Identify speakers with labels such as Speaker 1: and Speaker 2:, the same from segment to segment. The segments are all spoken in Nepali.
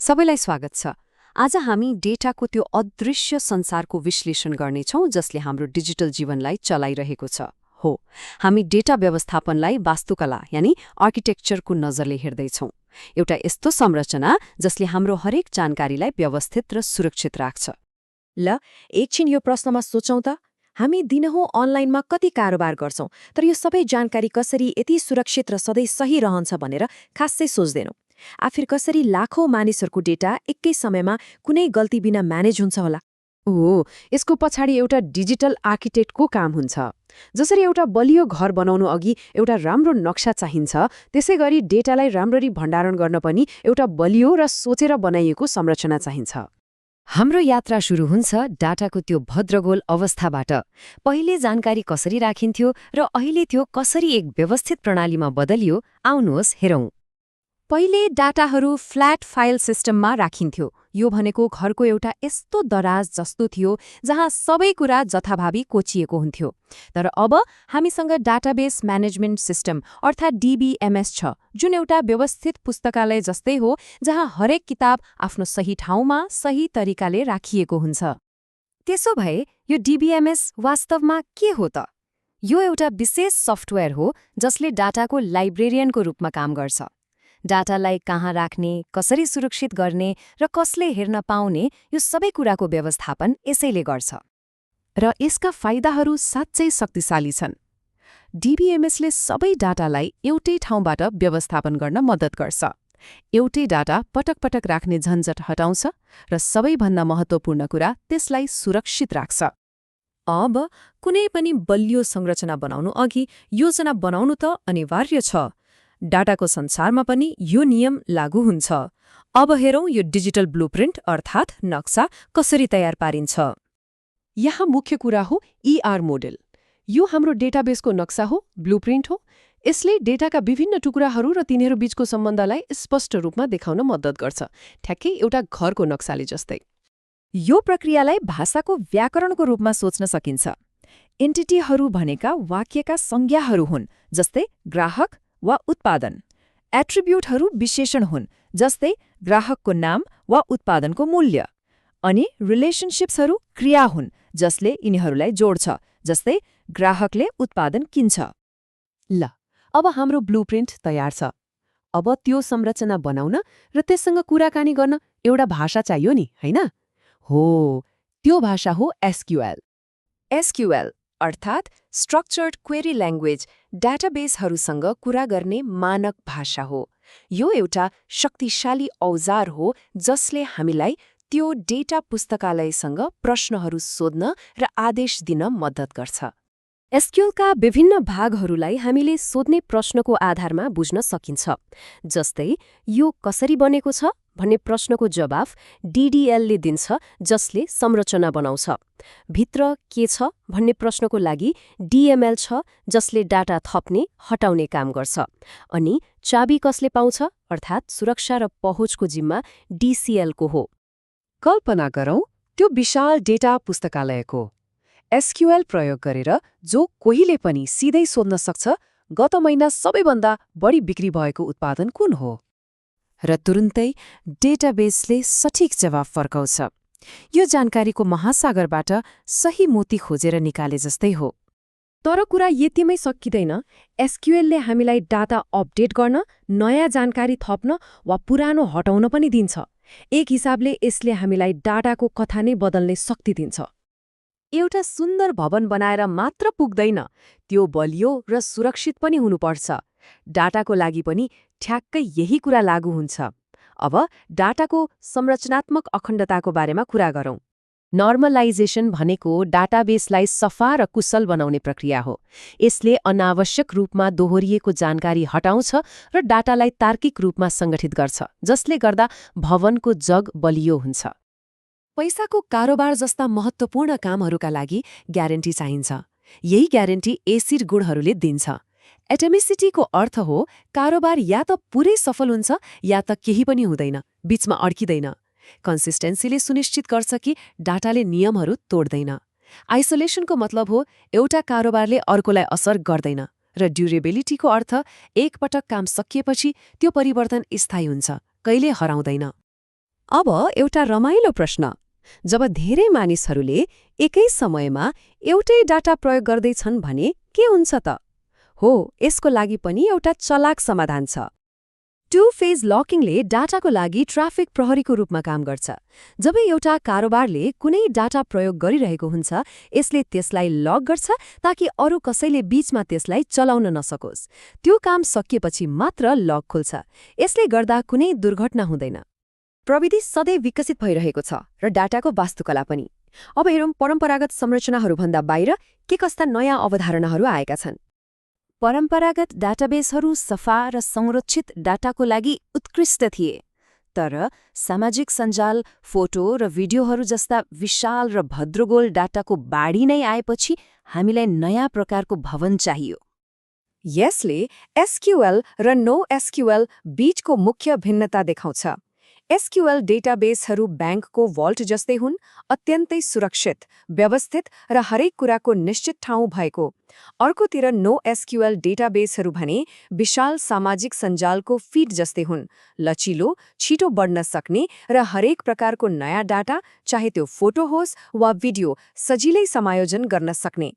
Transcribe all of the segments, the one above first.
Speaker 1: सबैलाई स्वागत छ। आज हामी डेटाको त्यो अदृश्य संसारको विश्लेषण गर्नेछौँ जसले हाम्रो डिजिटल जीवनलाई चलाइरहेको छ। हो, हामी डेटा व्यवस्थापनलाई वास्तुकला यानि आर्किटेक्चरको नजरले हेर्दैछौँ। एउटा यस्तो संरचना जसले हाम्रो हरेक जानकारीलाई व्यवस्थित र सुरक्षित राख्छ।
Speaker 2: ल एकछिन यो प्रश्नमा सोचौँ त, हामी दिनहुँ अनलाइनमा कति कारोबार गर्छौं, तर यो सबै जानकारी कसरी यति सुरक्षित र सधैँ सही रहन्छ भनेर खासै सोच्दैनौँ। आखिर कसरी लाखौं मानिसहरूको डेटा एकै समयमा कुनै गल्ती बिना म्यानेज हुन्छ होला?
Speaker 1: यसको पछाडि एउटा डिजिटल आर्किटेक्टको काम हुन्छ। जसरी एउटा बलियो घर बनाउनु अघि एउटा राम्रो नक्सा चाहिन्छ, त्यसैगरी डेटालाई राम्ररी भण्डारण गर्न पनि एउटा बलियो र सोचेर बनाइएको संरचना चाहिन्छ। हाम्रो यात्रा सुरु हुन्छ डाटाको त्यो भद्रगोल अवस्थाबाट। पहिले जानकारी कसरी राखिन्थ्यो र अहिले त्यो कसरी एक व्यवस्थित प्रणालीमा बदलियो, आउनुहोस् हेरौँ। पहिले डाटाहरू फ्ल्याट फाइल सिस्टममा राखिन्थ्यो। यो भनेको घरको एउटा यस्तो दराज जस्तो थियो जहाँ सबै कुरा जथाभावी कोचिएको हुन्थ्यो। तर अब हामीसँग डाटाबेस म्यानेजमेन्ट सिस्टम अर्थात् डीबीएमएस छ, जुन एउटा व्यवस्थित पुस्तकालय जस्तै हो जहाँ हरेक किताब आफ्नो सही ठाउँमा सही तरिकाले राखिएको हुन्छ। त्यसो भए यो डीबीएमएस वास्तवमा के हो त? यो एउटा विशेष सफ्टवेयर हो जसले डाटाको लाइब्रेरियनको रूपमा काम गर्छ। डाटालाई कहाँ राख्ने, कसरी सुरक्षित गर्ने र कसले हेर्न पाउने, यो सबै कुराको व्यवस्थापन यसैले गर्छ। र यसका फाइदाहरू साँच्चै शक्तिशाली छन्। डीबीएमएसले सबै डाटालाई एउटै ठाउँबाट व्यवस्थापन गर्न मद्दत गर्छ। एउटै डाटा पटक पटक राख्ने झन्झट हटाउँछ र सबैभन्दा महत्त्वपूर्ण कुरा त्यसलाई सुरक्षित राख्छ।
Speaker 2: अब कुनै पनि बलियो संरचना बनाउनु अघि योजना बनाउनु त अनिवार्य छ। डाटाको संसारमा पनि यो नियम लागू हुन्छ। अब हेरौँ यो डिजिटल ब्लुप्रिन्ट अर्थात् नक्सा कसरी तयार पारिन्छ।
Speaker 3: यहाँ मुख्य कुरा हो ईआर मोडेल। यो हाम्रो डेटाबेसको नक्सा हो, ब्लुप्रिन्ट हो। यसले डेटाका विभिन्न टुक्राहरू र तिनीहरू बीचको सम्बन्धलाई स्पष्ट रूपमा देखाउन मद्दत गर्छ, ठ्याक्कै एउटा घरको नक्साले जस्तै।
Speaker 2: यो प्रक्रियालाई भाषाको व्याकरणको रूपमा सोच्न सकिन्छ। एन्टिटीहरू भनेका वाक्यका संज्ञाहरू हुन्, जस्तै ग्राहक वा उत्पादन। एट्रिब्युटहरू विशेषण हुन्, जस्तै ग्राहकको नाम वा उत्पादनको मूल्य। अनि रिलेसनशिप्सहरू क्रिया हुन्, जसले यिनीहरूलाई जोड्छ, जस्तै ग्राहकले उत्पादन किन्छ।
Speaker 3: ल, अब हाम्रो ब्लुप्रिन्ट तयार छ। अब त्यो संरचना बनाउन र त्यससँग कुराकानी गर्न एउटा भाषा चाहियो नि, हैन? हो, त्यो भाषा हो एसक्यूएल।
Speaker 2: एसक्यूएल अर्थात् स्ट्रक्चर्ड क्वेरी ल्याङ्ग्वेज डाटाबेसहरूसँग कुरा गर्ने मानक भाषा हो। यो एउटा शक्तिशाली औजार हो जसले हामीलाई त्यो डेटा पुस्तकालयसँग प्रश्नहरू सोध्न र आदेश दिन मद्दत गर्छ।
Speaker 1: एसक्यूएलका विभिन्न भागहरूलाई हामीले सोध्ने प्रश्नको आधारमा बुझ्न सकिन्छ। जस्तै यो कसरी बनेको छ भन्ने प्रश्नको जवाफ डीडीएलले दिन्छ, जसले संरचना बनाउँछ। भित्र के छ भन्ने प्रश्नको लागि डीएमएल छ, जसले डाटा थप्ने हटाउने काम गर्छ। अनि चाबी कसले पाउँछ अर्थात् सुरक्षा र पहुँचको जिम्मा डीसीएलको हो।
Speaker 3: कल्पना गरौँ त्यो विशाल डेटा पुस्तकालयको। एसक्यूएल प्रयोग गरेर जो कोहीले पनि सिधै सोध्न सक्छ, गत महिना सबैभन्दा बढी बिक्री भएको उत्पादन कुन हो?
Speaker 1: र तुरुन्तै डेटाबेसले सठिक जवाफ फर्काउँछ। यो जानकारीको महासागरबाट सही मोती खोजेर निकाले जस्तै हो।
Speaker 2: तर कुरा यतिमै सकिँदैन। एसक्यूएलले हामीलाई डाटा अपडेट गर्न, नयाँ जानकारी थप्न वा पुरानो हटाउन पनि दिन्छ। एक हिसाबले यसले हामीलाई डाटाको कथा नै बदल्ने शक्ति दिन्छ।
Speaker 1: एउटा सुन्दर भवन बनाएर मात्र पुग्दैन, त्यो बलियो र सुरक्षित पनि हुनुपर्छ। डाटाको लागि पनि ठ्याक्कै यही कुरा लागू हुन्छ। अब डाटाको संरचनात्मक अखण्डताको बारेमा कुरा गरौँ। नर्मलाइजेसन भनेको डाटाबेसलाई सफा र कुशल बनाउने प्रक्रिया हो। यसले अनावश्यक रूपमा दोहोरिएको जानकारी हटाउँछ र डाटालाई तार्किक रूपमा सङ्गठित गर्छ, जसले गर्दा भवनको जग बलियो हुन्छ। पैसाको कारोबार जस्ता महत्त्वपूर्ण कामहरूका लागि ग्यारेन्टी चाहिन्छ। यही ग्यारेन्टी एसिड गुणहरूले दिन्छ। एटमिसिटीको अर्थ हो कारोबार या त पुरै सफल हुन्छ या त केही पनि हुँदैन, बीचमा अड्किँदैन। कन्सिस्टेन्सीले सुनिश्चित गर्छ कि डाटाले नियमहरू तोड्दैन। आइसोलेसनको मतलब हो एउटा कारोबारले अर्कोलाई असर गर्दैन। र ड्युरेबिलिटीको अर्थ एकपटक काम सकिएपछि त्यो परिवर्तन स्थायी हुन्छ, कहिले हराउँदैन। अब एउटा रमाइलो प्रश्न। जब धेरै मानिसहरूले एकै समयमा एउटै डाटा प्रयोग गर्दैछन् भने के हुन्छ त? हो, यसको लागि पनि एउटा चलाक समाधान छ। टु फेज लकिङले डाटाको लागि ट्राफिक प्रहरीको रूपमा काम गर्छ। जब एउटा कारोबारले कुनै डाटा प्रयोग गरिरहेको हुन्छ, यसले त्यसलाई लक गर्छ ताकि अरू कसैले बीचमा त्यसलाई चलाउन नसकोस्। त्यो काम सकिएपछि मात्र लक खुल्छ। यसले गर्दा कुनै दुर्घटना हुँदैन। प्रविधि सधैँ विकसित भइरहेको छ र डाटाको वास्तुकला पनि। अब हेरौँ परम्परागत संरचनाहरूभन्दा बाहिर के कस्ता नयाँ अवधारणाहरू आएका छन्।
Speaker 2: परम्परागत डाटाबेसहरू सफा र संरक्षित डाटाको लागि उत्कृष्ट थिए। तर सामाजिक सञ्जाल, फोटो र भिडियोहरू जस्ता विशाल र भद्रगोल डाटाको बाढी नै आएपछि हामीलाई नयाँ प्रकारको भवन चाहियो।
Speaker 1: यसले एसक्यूएल र नो एसक्यूएल बीचको मुख्य भिन्नता देखाउँछ। एसक्यूएल डेटाबेसहरू ब्याङ्कको भल्ट जस्तै हुन्, अत्यन्तै सुरक्षित, व्यवस्थित र हरेक कुराको निश्चित ठाउँ भएको। अर्कोतिर नो एसक्यूएल डेटाबेसहरू भने विशाल सामाजिक सञ्जालको फिड जस्तै हुन्, लचिलो, छिटो बढ्न सक्ने र हरेक प्रकारको नयाँ डाटा, चाहे त्यो फोटो होस् वा भिडियो, सजिलै समायोजन गर्न सक्ने।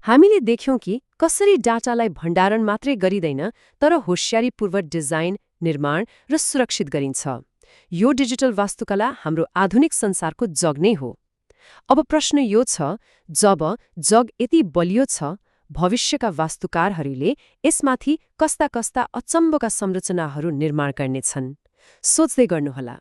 Speaker 3: हामीले देख्यौं कि कसरी डाटालाई भण्डारण मात्रै गरिँदैन, तर होशियारीपूर्वक डिजाइन, निर्माण र सुरक्षित गरिन्छ। यो डिजिटल वास्तुकला हाम्रो आधुनिक संसारको जग नै हो। अब प्रश्न यो छ, जब जग यति बलियो छ, भविष्यका वास्तुकारहरूले यसमाथि कस्ता कस्ता अचम्मका संरचनाहरू निर्माण गर्नेछन्? सोच्दै गर्नुहोला।